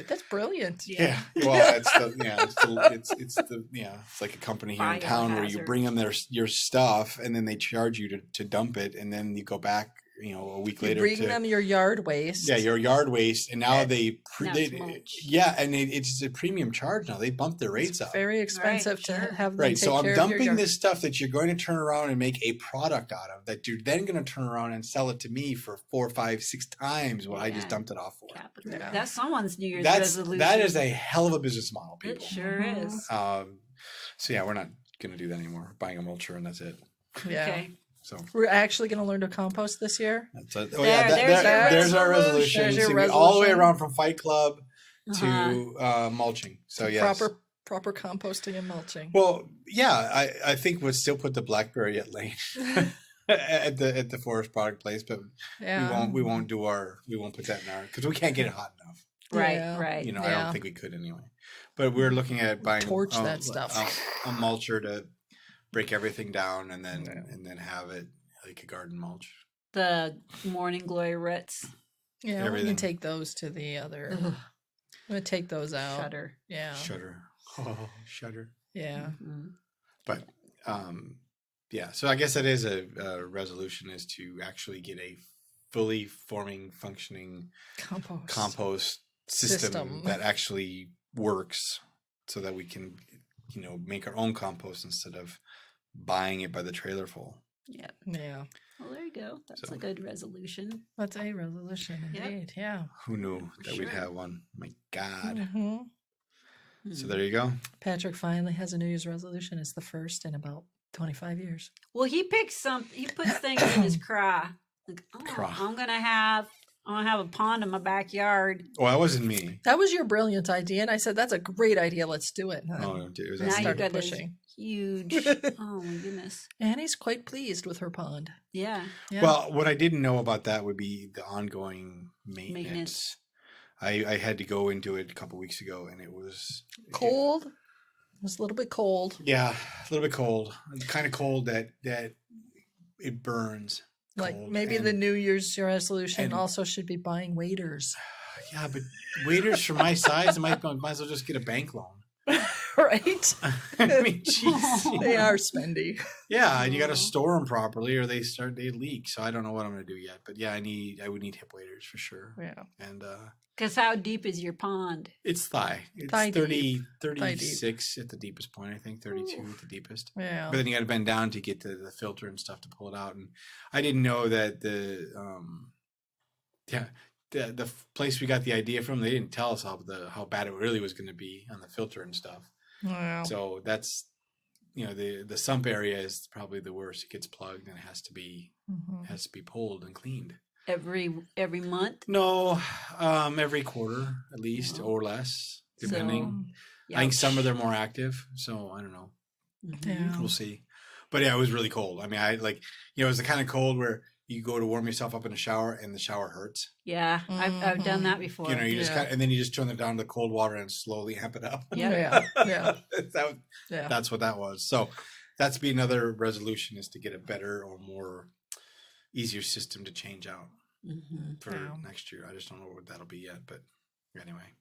Speaker 3: that's brilliant.
Speaker 1: Yeah. Well, it's like a company here in town where you
Speaker 2: Biohazard.
Speaker 1: bring them your stuff and then they charge you to dump it, and then you go back, a week
Speaker 3: You
Speaker 1: later
Speaker 3: bring
Speaker 1: to
Speaker 3: them your yard waste.
Speaker 1: yeah, your yard waste, and now
Speaker 2: Now it's mulch.
Speaker 1: it's a premium charge now. They bumped their rates up.
Speaker 3: Very expensive
Speaker 2: Right,
Speaker 3: to
Speaker 2: sure.
Speaker 3: have them
Speaker 1: Right,
Speaker 3: take
Speaker 1: so I'm
Speaker 3: care of your
Speaker 1: dumping
Speaker 3: yard.
Speaker 1: this stuff that you're going to turn around and make a product out of that you're then going to turn around and sell it to me for 4, 5, 6 times what I just
Speaker 2: Yeah.
Speaker 1: dumped it off for.
Speaker 2: Capital.
Speaker 3: Yeah.
Speaker 2: That's someone's New Year's
Speaker 1: That
Speaker 2: resolution.
Speaker 1: is a hell of a business model,
Speaker 2: It
Speaker 1: people.
Speaker 2: sure is.
Speaker 1: So yeah, we're not going to do that anymore. Buying a mulcher and that's it.
Speaker 3: Yeah.
Speaker 2: Okay.
Speaker 1: So
Speaker 3: We're actually going to learn to compost this year.
Speaker 1: there's our
Speaker 3: There's
Speaker 1: resolution.
Speaker 3: your
Speaker 1: It's gonna be all the way
Speaker 3: resolution.
Speaker 1: around from Fight Club
Speaker 2: Uh-huh.
Speaker 1: to mulching. So yes.
Speaker 3: Proper composting and mulching.
Speaker 1: Well, yeah, I think we'll still put the blackberry at lane at the forest product place, but we won't put that in our, because we can't get it hot enough.
Speaker 2: Right,
Speaker 3: Yeah.
Speaker 2: right.
Speaker 1: You know, I don't think we could anyway. But we're looking at buying
Speaker 3: Torch that stuff.
Speaker 1: a mulcher to break everything down and then have it like a garden mulch.
Speaker 2: The Morning Glory Ritz.
Speaker 3: Yeah,
Speaker 1: Everything.
Speaker 3: we can take those to the other. I'm going to take those out.
Speaker 2: Shutter.
Speaker 3: Yeah.
Speaker 1: Shutter. Oh, shutter.
Speaker 3: Yeah.
Speaker 2: Mhm.
Speaker 1: But yeah, so I guess that is a resolution, is to actually get a fully forming, functioning compost system that actually works, so that we can, you know, make our own compost instead of buying it by the trailer full.
Speaker 2: Yeah.
Speaker 3: Yeah.
Speaker 2: Well, there you go. That's
Speaker 1: So-
Speaker 2: a good resolution.
Speaker 3: That's a resolution
Speaker 2: Yep.
Speaker 3: indeed. Yeah.
Speaker 1: Who knew that we'd
Speaker 2: Sure.
Speaker 1: have one? My God.
Speaker 3: Mhm.
Speaker 1: So there you go.
Speaker 3: Patrick finally has a New Year's resolution. It's the first in about 25 years.
Speaker 2: Well, he puts things in his craw. Like,
Speaker 1: Craw.
Speaker 2: I'm gonna have a pond in my backyard.
Speaker 1: Oh, that wasn't me.
Speaker 3: That was your brilliant idea. And I said, that's a great idea. Let's do it.
Speaker 1: Oh, it was
Speaker 2: Now you
Speaker 3: started
Speaker 2: got
Speaker 3: pushing.
Speaker 2: this huge. Oh my goodness.
Speaker 3: Annie's quite pleased with her pond.
Speaker 2: Yeah.
Speaker 3: Yeah.
Speaker 1: Well, what I didn't know about that would be the ongoing maintenance.
Speaker 2: Maintenance.
Speaker 1: I had to go into it a couple weeks ago, and it was
Speaker 3: Cold. It was a little bit cold.
Speaker 1: Yeah, a little bit cold. Kind of cold that it burns.
Speaker 3: Like
Speaker 1: cold.
Speaker 3: maybe
Speaker 1: And-
Speaker 3: the New Year's resolution
Speaker 1: and-
Speaker 3: also should be buying waders.
Speaker 1: Yeah, but waiters for my size, I might as well just get a bank loan.
Speaker 3: Right?
Speaker 1: I mean, jeez.
Speaker 3: They are spendy.
Speaker 1: Yeah, and you got to store them properly, or they leak. So I don't know what I'm going to do yet. But yeah, I would need hip waders for sure.
Speaker 3: Yeah.
Speaker 1: And
Speaker 2: Because how deep is your pond?
Speaker 1: it's thigh. It's
Speaker 3: Thigh
Speaker 1: 30,
Speaker 3: deep.
Speaker 1: 36 at the deepest point, I think. 32 at the deepest.
Speaker 3: Yeah.
Speaker 1: But then you got to bend down to get the filter and stuff to pull it out. And I didn't know that the place we got the idea from, they didn't tell us how bad it really was going to be on the filter and stuff.
Speaker 3: Wow.
Speaker 1: So that's, you know, the sump area is probably the worst. It gets plugged and it has to be pulled and cleaned.
Speaker 2: Every month?
Speaker 1: No, every quarter at least, or less, depending. I think some of them are more active, so I don't know.
Speaker 3: Yeah.
Speaker 1: We'll see. But yeah, it was really cold. I mean, it was the kind of cold where you go to warm yourself up in a shower and the shower hurts.
Speaker 2: Yeah, I've done that before.
Speaker 1: You know, you just and then you just turn it down to cold water and slowly amp it up.
Speaker 2: Yeah.
Speaker 3: Yeah.
Speaker 1: That's what that was. So that's be another resolution, is to get a better or more easier system to change out for next year. I just don't know what that'll be yet, but anyway.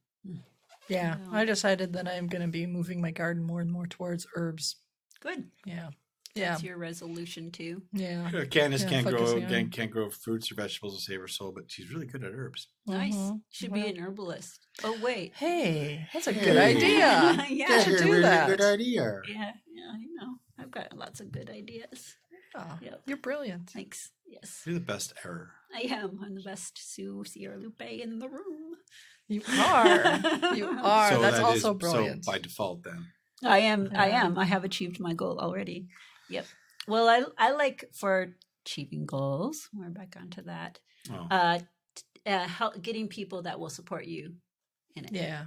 Speaker 3: Yeah. I decided that I'm going to be moving my garden more and more towards herbs.
Speaker 2: Good.
Speaker 3: Yeah. Yeah.
Speaker 2: That's your resolution too.
Speaker 3: Yeah.
Speaker 1: Candace
Speaker 3: focusing on-
Speaker 1: can't grow fruits or vegetables to save her soul, but she's really good at herbs.
Speaker 2: Nice.
Speaker 3: Mhm.
Speaker 2: Should be an herbalist. Oh wait.
Speaker 3: Hey, that's a
Speaker 1: Hey.
Speaker 3: good idea.
Speaker 2: Yeah.
Speaker 3: should
Speaker 1: That's a
Speaker 3: do
Speaker 1: really
Speaker 3: that.
Speaker 1: good idea.
Speaker 2: Yeah, I know. I've got lots of good ideas.
Speaker 3: Oh,
Speaker 2: Yep.
Speaker 3: You're brilliant.
Speaker 2: Thanks. Yes.
Speaker 1: You're the best error.
Speaker 2: I am. I'm the best Sue Sierra Lupe in the room.
Speaker 3: You are. You are.
Speaker 1: So
Speaker 3: That's
Speaker 1: that
Speaker 3: also
Speaker 1: is,
Speaker 3: brilliant.
Speaker 1: So by default, then.
Speaker 2: I am. I have achieved my goal already. Yep. Well, I like, for achieving goals, we're back onto that,
Speaker 1: Oh.
Speaker 2: help getting people that will support you in it.
Speaker 3: Yeah.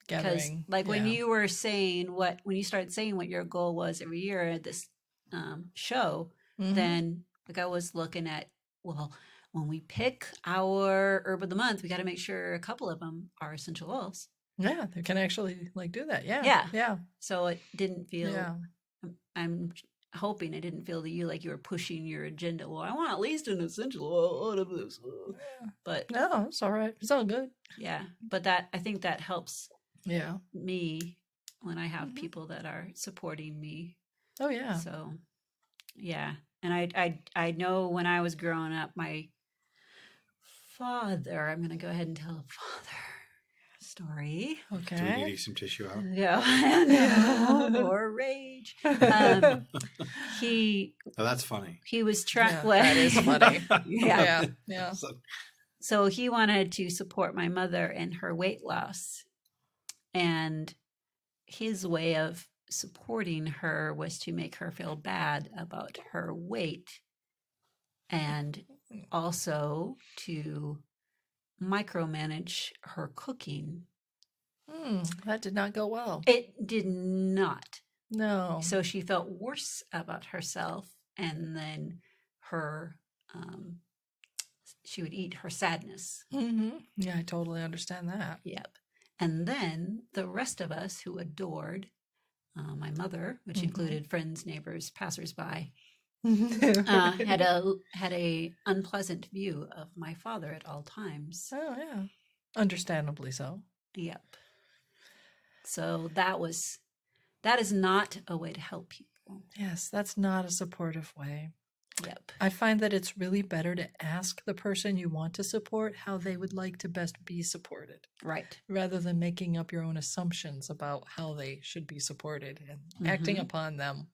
Speaker 2: Because
Speaker 3: Gathering.
Speaker 2: when you were saying when you started saying what your goal was every year at this show,
Speaker 3: Mhm.
Speaker 2: then I was looking at, well, when we pick our herb of the month, we got to make sure a couple of them are essential oils.
Speaker 3: Yeah, they can actually do that. Yeah.
Speaker 2: Yeah.
Speaker 3: Yeah.
Speaker 2: So it didn't feel,
Speaker 3: Yeah.
Speaker 2: I'm hoping it didn't feel to you like you were pushing your agenda. Well, I want at least an essential oil out of this. But
Speaker 3: No, it's all right. It's all good.
Speaker 2: yeah, but I think that helps
Speaker 3: Yeah.
Speaker 2: me when I have people that are supporting me.
Speaker 3: Oh yeah.
Speaker 2: So yeah. And I know when I was growing up, my father, I'm going to go ahead and tell a father story.
Speaker 1: Do we
Speaker 3: Okay.
Speaker 1: need some tissue out?
Speaker 2: Yeah. More rage. He
Speaker 1: Oh, that's funny.
Speaker 2: was trying.
Speaker 3: Yeah, that is funny.
Speaker 2: Yeah.
Speaker 3: Yeah. Yeah.
Speaker 2: So he wanted to support my mother in her weight loss. And his way of supporting her was to make her feel bad about her weight and also to micromanage her cooking.
Speaker 3: That did not go well.
Speaker 2: It did not.
Speaker 3: No.
Speaker 2: So she felt worse about herself, and then she would eat her sadness.
Speaker 3: Yeah, I totally understand that.
Speaker 2: Yep. And then the rest of us who adored my mother, which included friends, neighbors, passersby, had a unpleasant view of my father at all times.
Speaker 3: Oh, yeah. Understandably so.
Speaker 2: Yep. So that is not a way to help people.
Speaker 3: Yes, that's not a supportive way.
Speaker 2: Yep.
Speaker 3: I find that it's really better to ask the person you want to support how they would like to best be supported.
Speaker 2: Right.
Speaker 3: Rather than making up your own assumptions about how they should be supported and acting upon them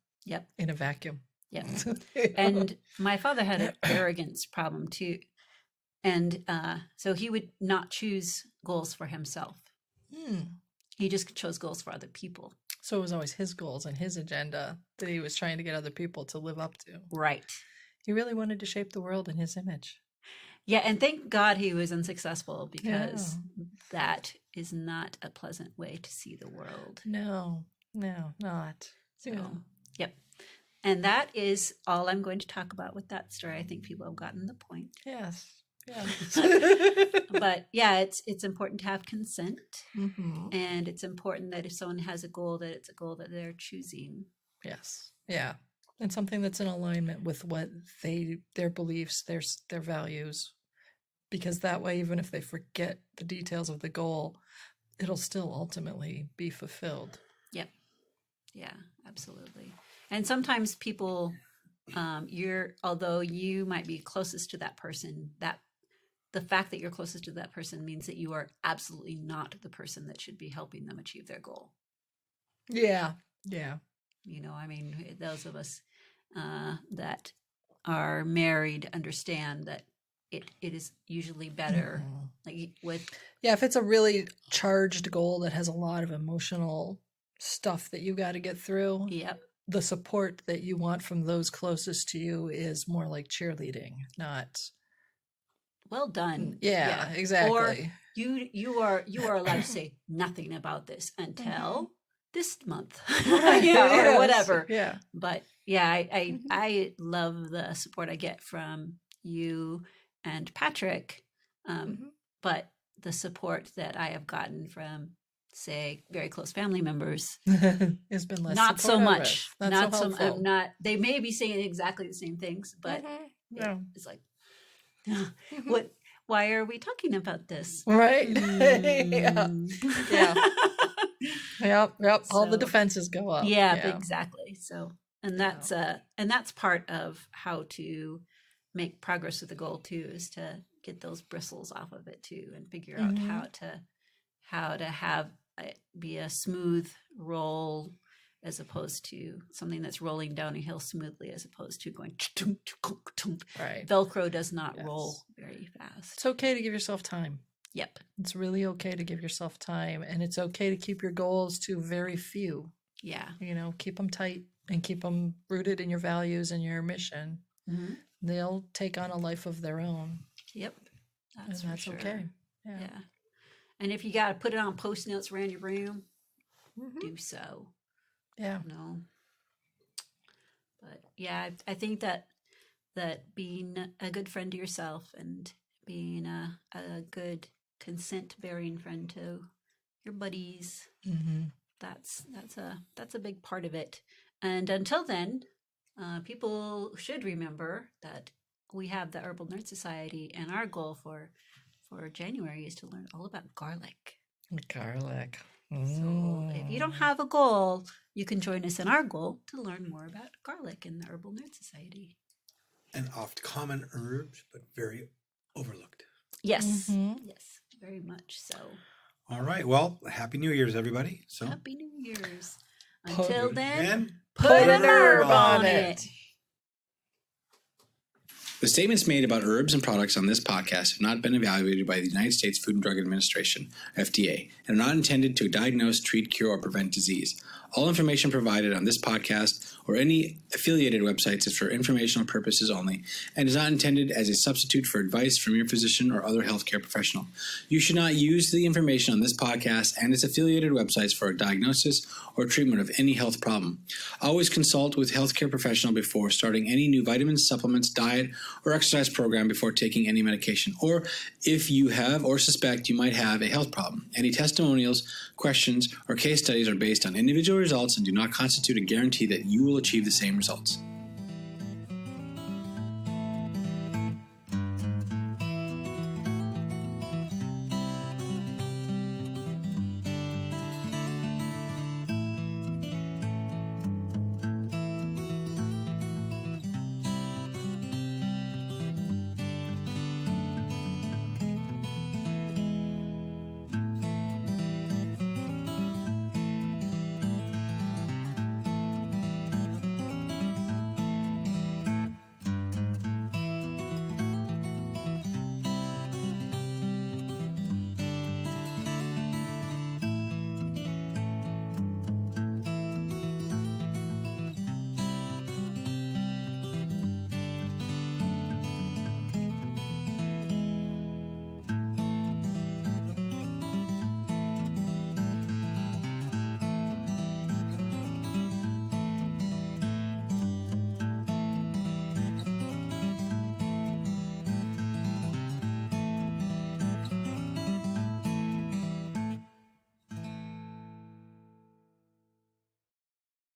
Speaker 3: in a vacuum.
Speaker 2: Yep. And my father had an arrogance problem too. And so he would not choose goals for himself. He just chose goals for other people.
Speaker 3: So it was always his goals and his agenda that he was trying to get other people to live up to.
Speaker 2: Right.
Speaker 3: He really wanted to shape the world in his image.
Speaker 2: Yeah, and thank God he was unsuccessful, because that is not a pleasant way to see the world.
Speaker 3: No, not.
Speaker 2: So, yep. And that is all I'm going to talk about with that story. I think people have gotten the point.
Speaker 3: Yes. Yeah.
Speaker 2: But yeah, it's important to have consent. And it's important that if someone has a goal, that it's a goal that they're choosing.
Speaker 3: Yes. Yeah. And something that's in alignment with what their beliefs, their values. Because that way, even if they forget the details of the goal, it'll still ultimately be fulfilled.
Speaker 2: Yep. Yeah, absolutely. And sometimes people, although you might be closest to that person, that the fact that you're closest to that person means that you are absolutely not the person that should be helping them achieve their goal.
Speaker 3: Yeah. Yeah.
Speaker 2: You know, I mean, those of us that are married understand that it is usually better like with.
Speaker 3: Yeah, if it's a really charged goal that has a lot of emotional stuff that you got to get through.
Speaker 2: Yep.
Speaker 3: The support that you want from those closest to you is more like cheerleading, not
Speaker 2: well done.
Speaker 3: Yeah, exactly.
Speaker 2: Or you are allowed to say nothing about this until this month. Or whatever.
Speaker 3: Yeah.
Speaker 2: But yeah, I love the support I get from you and Patrick. But the support that I have gotten from, say, very close family members
Speaker 3: has been less
Speaker 2: not so much.
Speaker 3: Not so helpful.
Speaker 2: They may be saying exactly the same things, but it's like, what? Why are we talking about this?
Speaker 3: Right. Yeah. Yep. All the defenses go up.
Speaker 2: Yeah, exactly. So, and that's part of how to make progress with the goal too, is to get those bristles off of it too, and figure out how to have it be a smooth roll, as opposed to something that's rolling down a hill smoothly, as opposed to going
Speaker 3: right.
Speaker 2: Velcro does not roll very fast.
Speaker 3: It's okay to give yourself time.
Speaker 2: Yep.
Speaker 3: It's really okay to give yourself time, and it's okay to keep your goals to very few.
Speaker 2: Yeah.
Speaker 3: You know, keep them tight and keep them rooted in your values and your mission. They'll take on a life of their own.
Speaker 2: Yep.
Speaker 3: That's
Speaker 2: sure.
Speaker 3: Okay.
Speaker 2: Yeah. And if you got to put it on post notes around your room, do so.
Speaker 3: Yeah.
Speaker 2: No. But yeah, I think that being a good friend to yourself and being a good consent-bearing friend to your buddies, that's a big part of it. And until then, people should remember that we have the Herbal Nerd Society, and our goal for January is to learn all about garlic.
Speaker 3: Garlic.
Speaker 2: So if you don't have a goal, you can join us in our goal to learn more about garlic in the Herbal Nerd Society.
Speaker 1: An oft common herb, but very overlooked.
Speaker 2: Yes. Yes, very much so.
Speaker 1: All right. Well, Happy New Year's, everybody. So
Speaker 2: Happy New Year's. Until then,
Speaker 3: put an herb on
Speaker 2: it.
Speaker 1: The statements made about herbs and products on this podcast have not been evaluated by the United States Food and Drug Administration, FDA, and are not intended to diagnose, treat, cure, or prevent disease. All information provided on this podcast or any affiliated websites is for informational purposes only and is not intended as a substitute for advice from your physician or other healthcare professional. You should not use the information on this podcast and its affiliated websites for a diagnosis or treatment of any health problem. Always consult with a healthcare professional before starting any new vitamins, supplements, diet, or exercise program before taking any medication, or if you have or suspect you might have a health problem. Any testimonials, questions, or case studies are based on individual results and do not constitute a guarantee that you will achieve the same results.